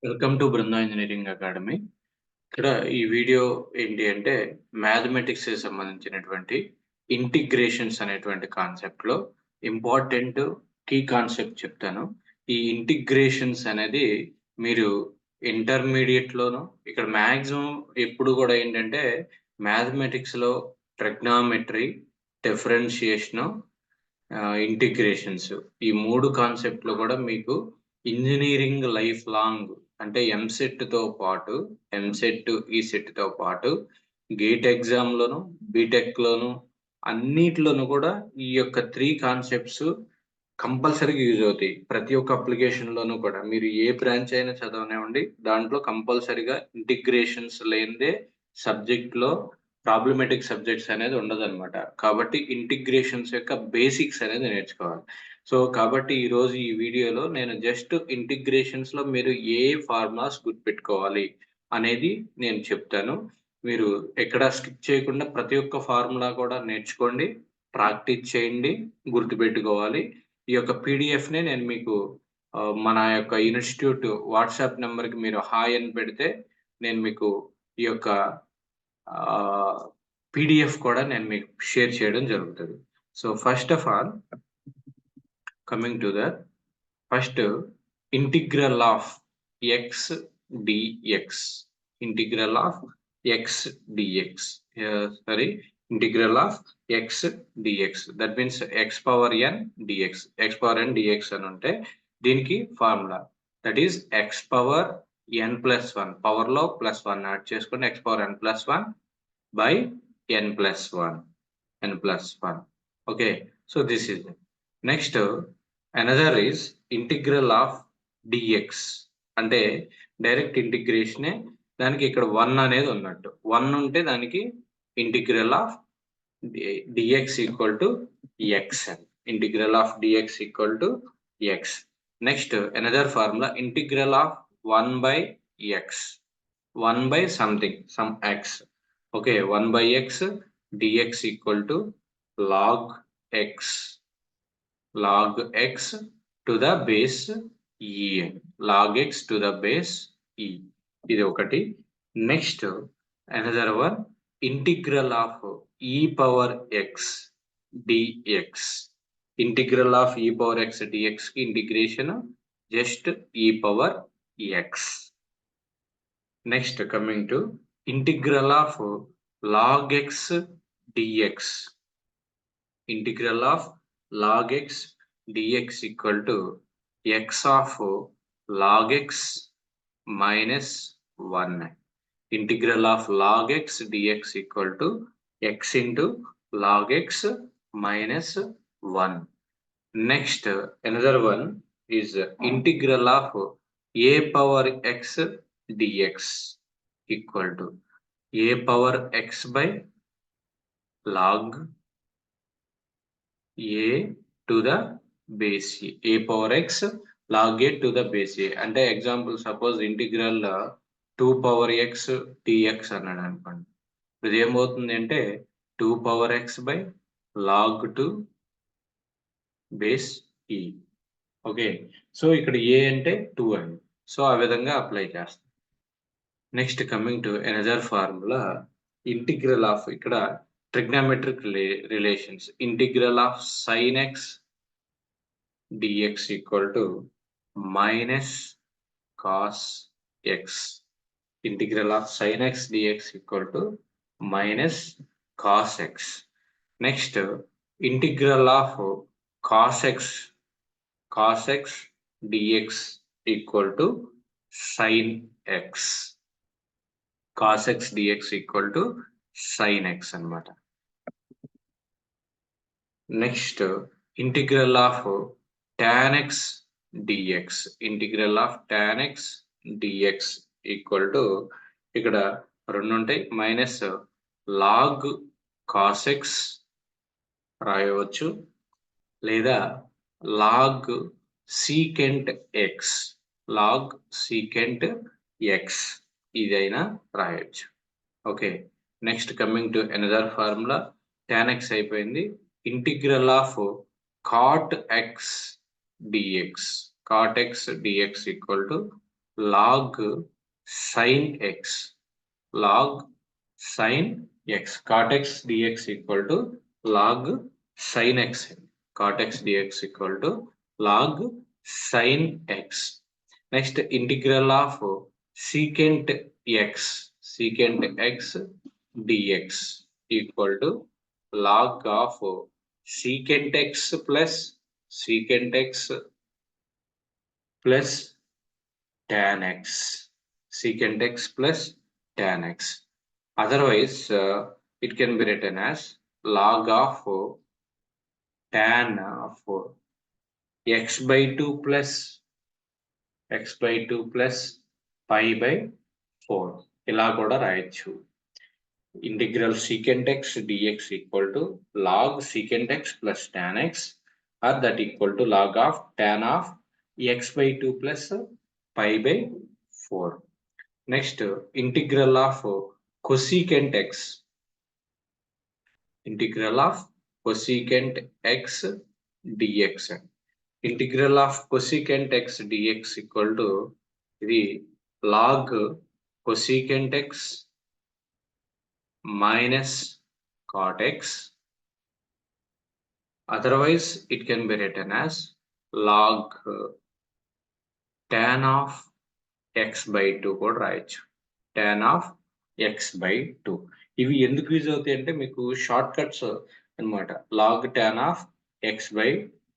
Welcome to Brinda engineering academy. ఇక్కడ ఈ video ఏంటి అంటే మ్యాథమెటిక్స్‌కి సంబంధించినటువంటి ఇంటిగ్రేషన్స్ అనేటువంటి కాన్సెప్ట్‌లో ఇంపార్టెంట్ కీ కాన్సెప్ట్ చెప్తాను. ఈ ఇంటిగ్రేషన్స్ అనేది మీరు ఇంటర్మీడియేట్‌లోను ఇక్కడ మాక్సిమం ఎప్పుడు గూడా ఏంటంటే మ్యాథమెటిక్స్‌లో ట్రిగ్నామెట్రీ, డిఫరెన్షియేషను, ఇంటిగ్రేషన్స్ ఈ 3 కాన్సెప్ట్‌లు గూడా మీకు ఇంజినీరింగ్ లైఫ్ లాంగ్ అంటే ఎంసెట్‌తో పాటు ఎంసెట్, ఈసెట్‌తో పాటు గేట్ ఎగ్జామ్‌లోను, బీటెక్‌లోను అన్నిట్లోనూ కూడా ఈ యొక్క 3 కాన్సెప్ట్స్ కంపల్సరీగా యూజ్ అవుతాయి. ప్రతి ఒక్క అప్లికేషన్‌లోనూ కూడా మీరు ఏ బ్రాంచ్ అయినా చదవనివ్వండి, దాంట్లో కంపల్సరీగా ఇంటిగ్రేషన్స్ లేనిదే సబ్జెక్ట్‌లో ప్రాబ్లమాటిక్ సబ్జెక్ట్స్ అనేది ఉండదనమాట. కాబట్టి ఇంటిగ్రేషన్స్ యొక్క బేసిక్స్ అనేది నేర్చుకోవాలి. సో, కాబట్టి ఈరోజు ఈ వీడియోలో నేను జస్ట్ ఇంటిగ్రేషన్స్‌లో మీరు ఏ ఫార్ములాస్ గుర్తుపెట్టుకోవాలి అనేది నేను చెప్తాను. మీరు ఎక్కడ స్కిప్ చేయకుండా ప్రతి ఒక్క ఫార్ములా కూడా నేర్చుకోండి, ప్రాక్టీస్ చేయండి, గుర్తుపెట్టుకోవాలి. ఈ యొక్క పీడీఎఫ్‌ని నేను మీకు మన యొక్క ఇన్‌స్టిట్యూట్ వాట్సాప్ నంబర్‌కి మీరు హాయ్ అని పెడితే నేను మీకు ఈ యొక్క ఆహ్, పీడీఎఫ్ కూడా నేను మీకు షేర్ చేయడం జరుగుతది. So, first of all coming to the first integral of x dx. Integral of x dx. Sorry integral of x dx. That means x power n dx. x power n dx అని ఉంటే దీనికి formula that is x power n plus 1 power లో plus 1 add చేసుకొని x power n plus 1 by n plus 1. n plus 1. Okay, so this is it. Next, another is integral of dx. అంటే direct ఇంటిగ్రేషనే దానికి ఇక్కడ 1 అనేది ఉన్నట్టు. 1 ఉంటే దానికి integral of dx equal to x. Integral of dx equal to x. Next another formula integral of 1 by x. 1 by something, some x. Okay, 1 by x dx equal to log x. Log x to the base e. Log x to the base e. ఇది ఒకటి. Next another one integral of e power x dx. Integral of e power x dx కి integration just e power x. Next, coming to integral of log x dx. Integral of log x dx equal to x of log x minus 1. Integral of log x dx equal to x into log x minus 1. Next, another one is integral of a power x dx equal to a power x by log a to the base a. A power x log a to the base a. అంటే example suppose integral 2 power x dx అన్నాడు అనుకోండి. ఇది ఏమవుతుంది అంటే 2 power x by log 2 base e. Okay, so ఇక్కడ a అంటే 2 అండి. So ఆ విధంగా అప్లై చేస్తాం. Next coming to another formula integral of ఇక్కడ trigonometric relations integral of sin x dx equal to minus cos x. Integral of sin x dx equal to minus cos x. Next integral of cos x dx equal to sin x. cos x dx equal to sin x అన్నమాట. Next integral of tan x dx. Integral of tan x dx equal to ఇక్కడ రెండు ఉంటాయి minus log cos x రాయవచ్చు లేదా log secant x. log secant x ఇదైనా రాయొచ్చు. Okay, next coming to another formula tan x అయిపోయింది. Integral of cot x dx. cot x dx equal to log sin x. Log sin x. Cot x dx equal to log sin x. Cot x dx equal to log sin x. Next, integral of secant x. Secant x dx equal to log of secant x plus tan x. Secant x plus tan x. Otherwise, it can be written as log of tan of x by 2 plus pi by 4. ఇలా కూడా రాయొచ్చు. Integral secant x dx equal to log secant x plus tan x, or that equal to log of tan of x by 2 plus pi by 4. Next, integral of cosecant x. Integral of cosecant x dx. Integral of cosecant x dx equal to the log cosecant x minus cot x. Otherwise, it can be written as log tan of x by 2 కూడా రాయొచ్చు. tan of x by 2. ఇవి ఎందుకు use అవుతాయి అంటే మీకు short cuts అనమాట. log tan of x by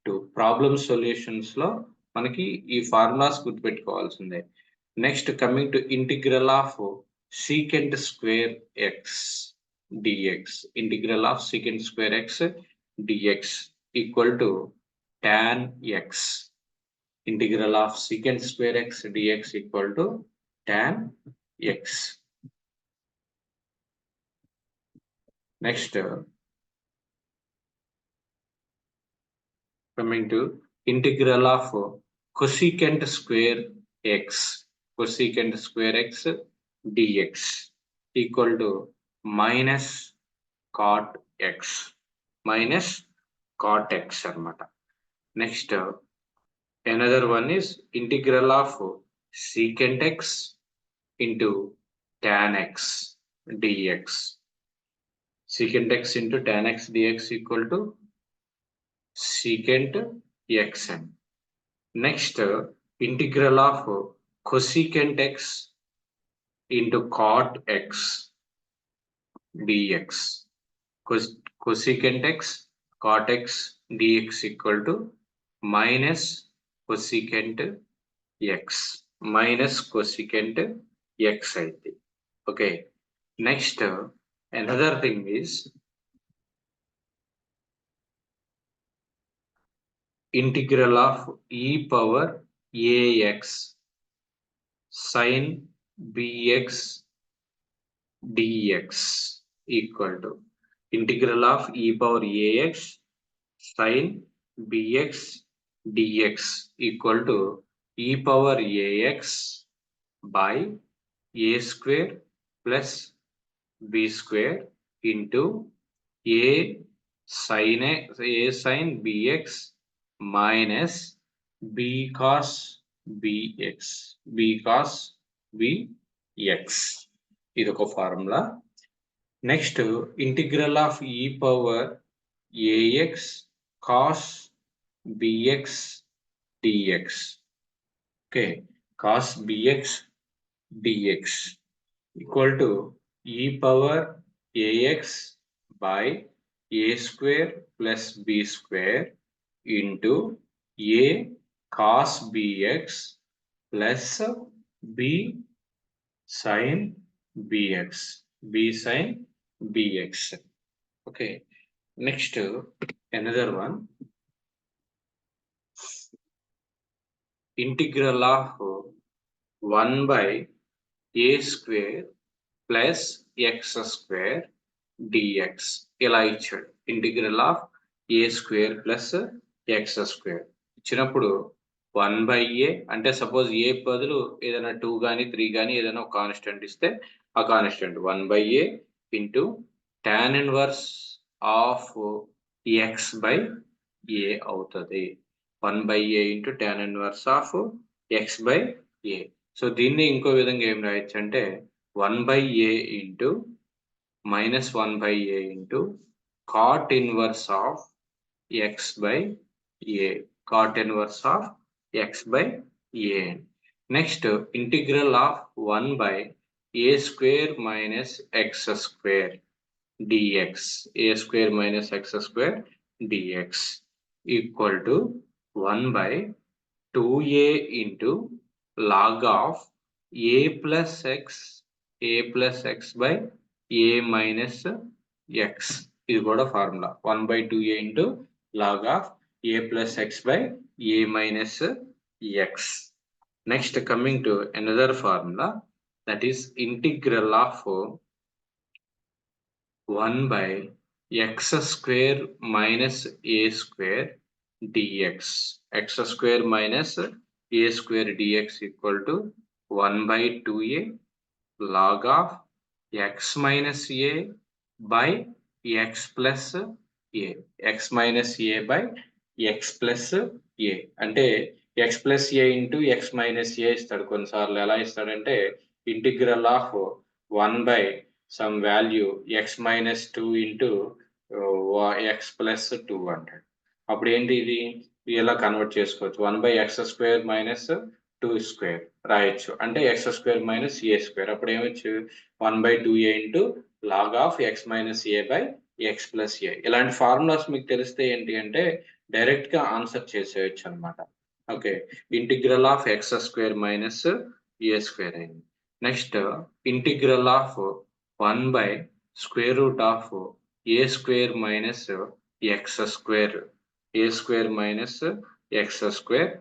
2 problem solutions లో మనకి ఈ ఫార్ములాస్ గుర్తుపెట్టుకోవాల్సిందే. Next, coming to integral of secant square x dx. Integral of secant square x dx equal to tan x. Integral of secant square x dx equal to tan x. Next, coming to integral of cosecant square x. Cosecant square x dx equal to minus cot x. Minus cot x anamata. Next, another one is integral of secant x into tan x dx. Secant x into tan x dx equal to secant xn. Next, integral of cosecant x into cot x dx. Cosecant x cot x dx equal to minus cosecant x. Minus cosecant x అయితే. Okay. Next, another thing is integral of e power ax sin bx dx equal to integral of e power ax sin bx dx equal to e power ax by a square plus b square into a sin bx minus b cos bx. b cos bx. ఇది ఒక formula. Next, integral of e power ax cos bx dx. Okay, cos bx dx equal to e power ax by a square plus b square into a cos bx plus b sin bx. b sin bx. Okay. Next, another one. Integral of 1 by a square plus x square dx. ఇలా ఇచ్చాడు. Integral of a square plus x square ఇచ్చినప్పుడు 1 by a అంటే suppose a బదులు ఏదైనా 2 కానీ 3 కానీ ఏదైనా ఒక కాన్స్టెంట్ ఇస్తే ఆ constant 1 by a into tan inverse of x by a అవుతుంది. 1 by a into tan inverse of x by a. So దీన్ని ఇంకో విధంగా ఏం రాయొచ్చు అంటే 1/a into -1/a into cot inverse of x/a, cot inverse of x/a. Next integral of 1/a square minus x square dx, a square minus x square dx equal to 1/2a into log of a plus x by a minus x. ఇది కూడా formula 1/2a into log of a plus x by a minus x. Next, coming to another formula, that is integral of 1/x square minus a square dx, x square minus a square dx equal to 1/2a log of x minus a by x plus a, x minus a by x plus a అంటే x plus a into x minus a ఇస్తాడు. కొన్నిసార్లు ఎలా ఇస్తాడంటే integral of 1 some value x minus 2 into x plus 2 అంటాడు. అప్పుడు ఏంటి ఇది ఇలా convert చేసుకోవచ్చు. 1/x square minus 2 square రాయొచ్చు, అంటే x square minus a square. అప్పుడు ఏమొచ్చు 1/2a into log of x minus a by x plus a. ఇలాంటి ఫార్ములాస్ మీకు తెలిస్తే ఏంటి అంటే డైరెక్ట్ గా ఆన్సర్ చేసేయచ్చు అనమాట. Okay, integral of x square minus a square అయింది. Next integral of 1/√of a square minus x square, a square minus x square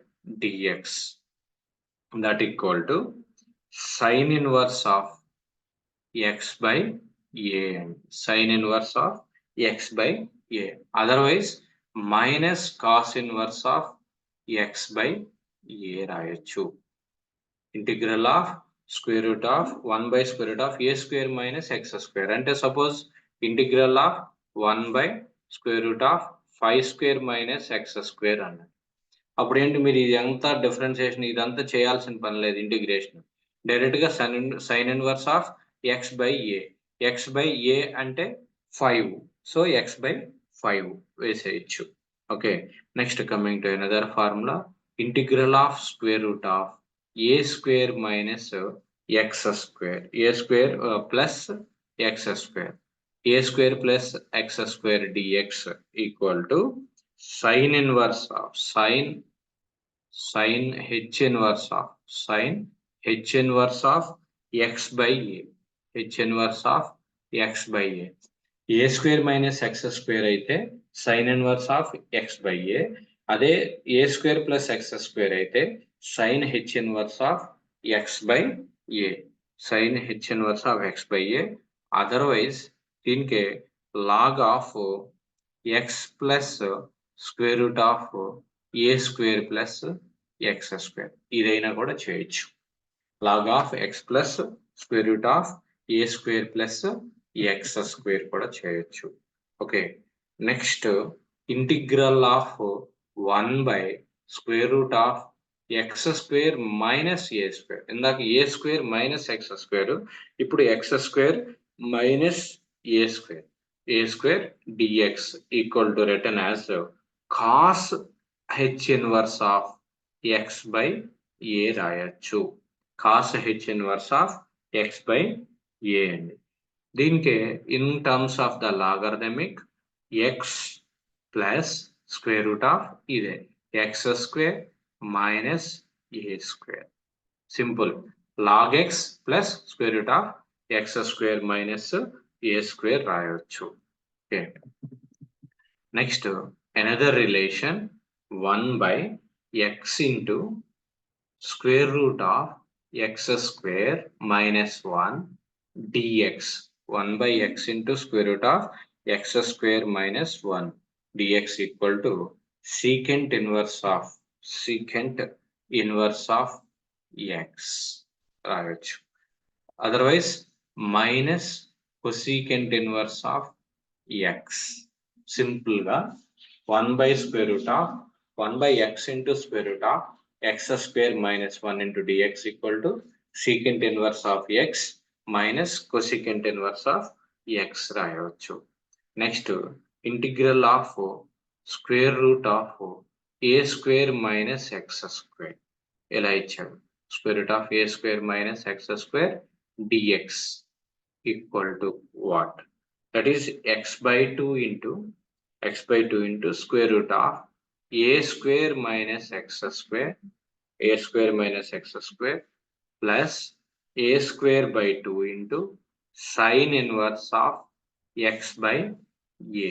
dx, that equal to sin inverse of x by a, sin inverse of x by a, otherwise minus cos inverse of x by a రాయొచ్చు. Integral of square root of 1/√of a square minus x square, అంటే suppose integral of 1/√of 5 square minus x square అన్నది. అప్పుడు ఏంటి మీరు ఇదంతా differentiation ఇదంతా చేయాల్సిన పని లేదు. ఇంటిగ్రేషన్ డైరెక్ట్ గా sine inverse of x/a, x/a అంటే 5, సో x/5 వేసేయచ్చు. Okay, next coming to another formula, integral of square root of a square minus x square, a square plus x square, a square plus x square dx equal to sin inverse of sin h inverse of x by a, h inverse of x by a. a square minus x square అయితే sin inverse of x by a, అదే a square plus x square అయితే sin h inverse of x by a, sin h inverse of x by a. Otherwise దీనికి log of x plus square root of a square plus x square, ఇదైనా కూడా చేయొచ్చు. log of x plus square root of a square plus x square కూడా చేయొచ్చు. Okay, next integral of 1/√of x square minus a square. ఇందాక a square minus x square, ఇప్పుడు x square minus a square dx equal to written as cos h inverse of x by a రాయొచ్చు. cos h inverse of x by a అండి. దీనికి in terms of the logarithmic x plus square root of ఇదే x square minus a square, simple log x plus square root of x square minus a square రాయొచ్చు. Okay, next another relation 1/x into square root of x square minus 1 dx, 1/x into square root of x square minus 1 dx equal to secant inverse of x రాయొచ్చు. Otherwise minus cosecant inverse of x. Simple గా 1/x into square root of x square minus 1 into dx equal to secant inverse of x minus cosecant inverse of x రాయవచ్చు. Next integral of square root of a square minus x square ఇలా ఇచ్చాడు. Square root of a square minus x square dx equal to what? That is x by 2 into square root of a square minus x square plus a square by 2 into sin inverse of x by a.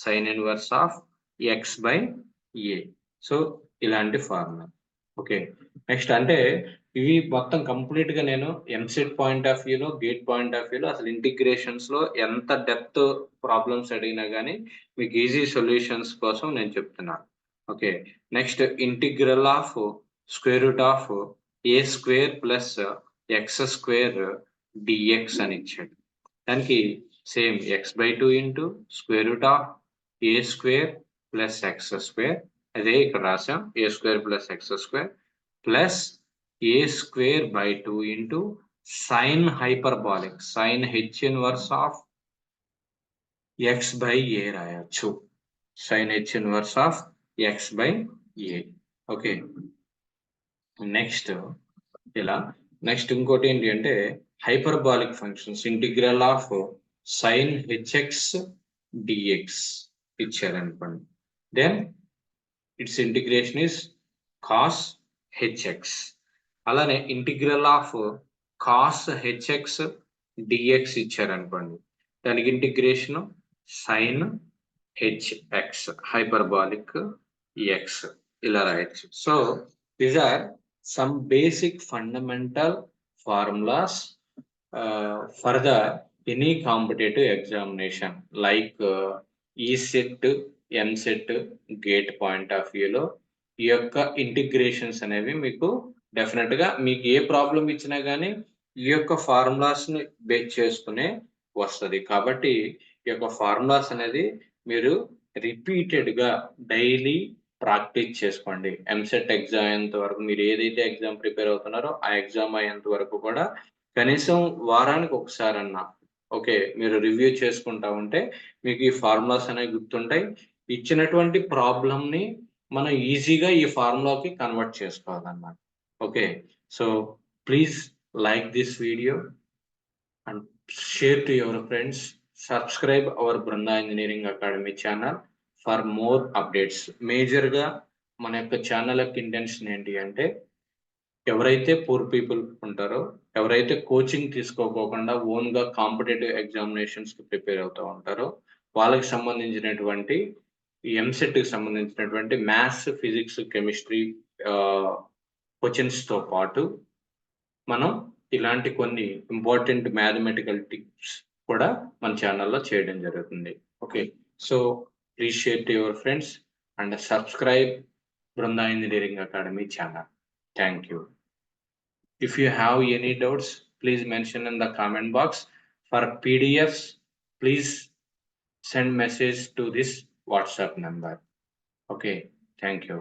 Sin inverse of x by a. So ఇలాంటి formula. Okay, next అంటే ఇవి మొత్తం complete గా నేను EAMCET point of వ్యూలో, gate point of వ్యూలో అసలు integrations లో ఎంత డెప్త్ ప్రాబ్లమ్స్ అడిగినా కానీ మీకు ఈజీ సొల్యూషన్స్ కోసం నేను చెప్తున్నాను. Okay, next integral of square root of A square plus x square d x అని ఇచ్చాడు. దానికి same x by 2 into square root of A square plus x square, అదే ఇక్కడ రాసాం A square plus x square plus A square by 2 into sine hyperbolic sine h inverse of x by A రాయొచ్చు. Sine h inverse of x by A. Okay, next ఇలా next ఇంకోటి ఏంటి అంటే hyperbolic functions integral of sine h x d x ఇచ్చారనుకోండి, then its integration is cos h x. అలానే integral of cos h x d x ఇచ్చారనుకోండి, దానికి integration sine h x hyperbolic x ఇలా రాయొచ్చు. So these are some basic fundamental formulas for the any competitive examination like ECET, EAMCET, GATE point of వ్యూలో ఈ యొక్క integrations అనేవి మీకు డెఫినెట్ గా మీకు ఏ ప్రాబ్లం ఇచ్చినా కానీ ఈ యొక్క ఫార్ములాస్ ని బేస్ చేసుకునే వస్తుంది. కాబట్టి ఈ యొక్క ఫార్ములాస్ అనేది మీరు రిపీటెడ్ గా డైలీ ప్రాక్టీస్ చేసుకోండి. ఎంసెట్ ఎగ్జామ్ అయ్యేంత వరకు, మీరు ఏదైతే ఎగ్జామ్ ప్రిపేర్ అవుతున్నారో ఆ ఎగ్జామ్ అయ్యేంత వరకు కూడా కనీసం వారానికి ఒకసారన్నా ఓకే మీరు రివ్యూ చేసుకుంటా ఉంటే మీకు ఈ ఫార్ములాస్ అనేవి గుర్తుంటాయి. ఇచ్చినటువంటి ప్రాబ్లమ్ ని మనం ఈజీగా ఈ ఫార్ములాకి కన్వర్ట్ చేసుకోవాలన్నమాట. Okay, so please like this video and share to your friends. Subscribe our Branda Engineering Academy channel for more updates. Major గా మన యొక్క ఛానల్ యొక్క ఇంటెన్షన్ ఏంటి అంటే ఎవరైతే పూర్ పీపుల్ ఉంటారో, ఎవరైతే కోచింగ్ తీసుకోకుండా ఓన్ గా కాంపిటేటివ్ ఎగ్జామినేషన్స్ కి ప్రిపేర్ అవుతూ ఉంటారో వాళ్ళకి సంబంధించినటువంటి ఎంసెట్ కి సంబంధించినటువంటి మ్యాథ్స్, ఫిజిక్స్, కెమిస్ట్రీ క్వశ్చన్స్ తో పాటు మనం ఇలాంటి కొన్ని ఇంపార్టెంట్ మ్యాథమెటికల్ టిప్స్ కూడా మన ఛానల్లో చేయడం జరుగుతుంది. Okay, so please share to your friends and subscribe Branda Engineering Academy channel. Thank you. If you have any doubts, please mention in the comment box. For PDFs, please send message to this WhatsApp number. Okay, thank you.